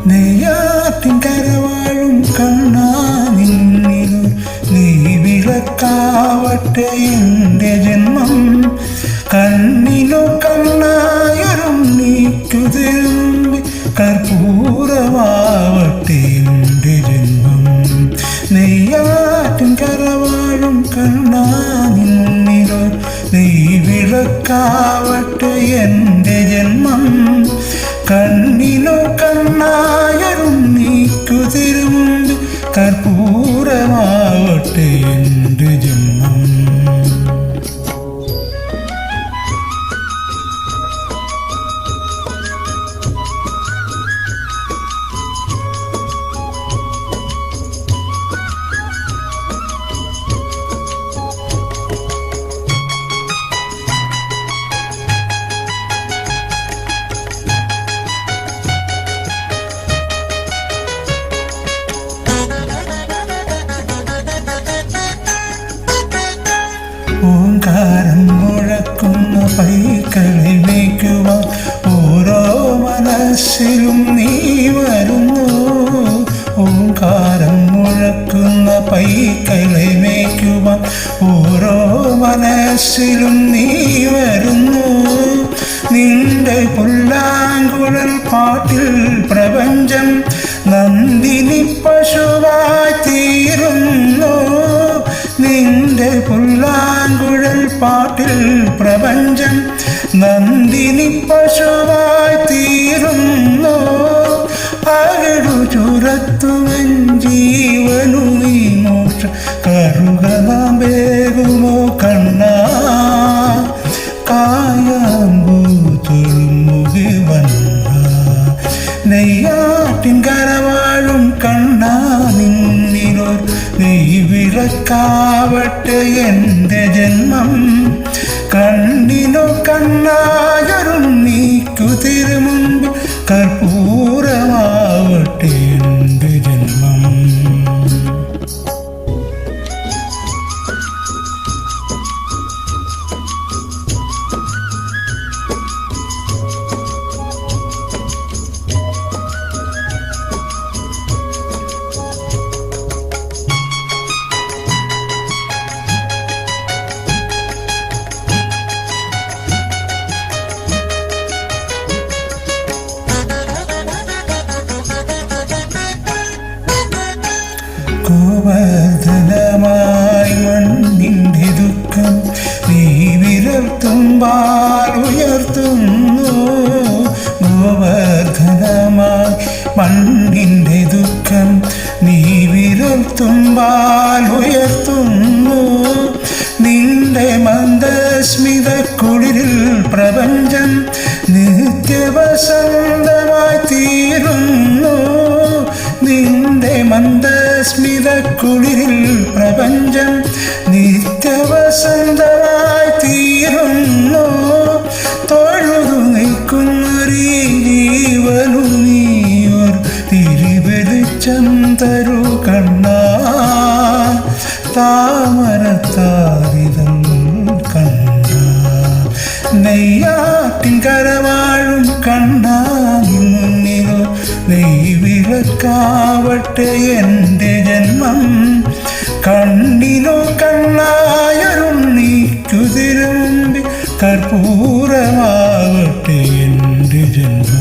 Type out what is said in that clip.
നെയ്യാറ്റിൻ കരവാഴും കണ്ണാ നിന്നിലു നീ വിളക്കാവട്ടെ എൻ്റെ ജന്മം. കണ്ണിലു കണ്ണായൊരും നീക്കുതിരുമ്പി കർപ്പൂരമാവട്ടെ എൻ്റെ ജന്മം. നെയ്യാറ്റിൻ കരവാഴും കണ്ണാ നിന്നിലു നീ വിളക്കാവട്ടെ എൻ്റെ ജന്മം. കണ്ണിലു കണ്ണായൊരും നീക്കുതിരുമ്പി കർപ്പൂരമാവട്ടെ എൻ്റെ ജന്മം. ഓങ്കാരം മുഴക്കുന്ന പൈക്കളെ മേയ്ക്കുവാൻ ഓരോ മനസ്സിലും നീ വരുന്നു. ഓങ്കാരം മുഴക്കുന്ന പൈക്കളെ മേയ്ക്കുവാൻ ഓരോ മനസ്സിലും നീ വരുന്നു. നിന്റെ പുല്ലാങ്കുഴൽ പാട്ടിൽ പ്രപഞ്ചം നന്ദിനി പശുവായി തീരുന്നു. നിന്റെ പുല്ലാങ്കുഴൽ പാട്ടിൽ പ്രപഞ്ചം നന്ദിനി പശുവായി തീരുന്നു. അകടു ചുരത്തുവൻ ജീവനു നീ മോക്ഷ കറുകനാമ്പേകുമോ കണ്ണാ. കായാമ്പൂത്തുമുകി വന്ന നെയ്യാറ്റിൻ കരവാഴും കണ്ണാ നിന്നിലൊരു നെയ് വിളക്കാവട്ടെ എൻ്റെ ജന്മം. കണ്ണിനു കണ്ണായൊരും നീക്കുതിരുമുമ്പ് കർപ്പൂരമാവട്ടെ എൻ്റെ ജന്മം. ഗോവർദ്ധനമായി മണ്ണിൻ്റെ ദുഃഖം നീ വിരൽത്തുമ്പാൽ ഉയർത്തുന്നു. ഗോവർദ്ധനമായി മണ്ണിൻ്റെ ദുഃഖം നീ വിരൽത്തുമ്പാൽ ഉയർത്തുന്നു. നിന്റെ മന്ദസ്മിത കുളിരിൽ പ്രപഞ്ചം നിത്യവസന്തമായി തീരുന്നു. നിന്റെ മന്ദസ്മിത കുളിരിൽ പ്രപഞ്ചം നിത്യവസന്തമായി തീരുന്നു. തൊഴുതു നിൽക്കുന്നൊരീ ജീവനു നീയൊരു തിരിവെളിച്ചം തരൂ കണ്ണാ. താമരത്താരിതം കണ്ട നെയ്യാറ്റിൻ കരവാഴും കണ്ണാ മുന്നിലോ നെയ് വിളക്കാവട്ടെ എൻ്റെ ജന്മം. കണ്ണിലോ കണ്ണായൊരും നീക്കുതിരുമ്പി കർപ്പൂരമാവട്ടെ എൻ്റെ ജന്മം.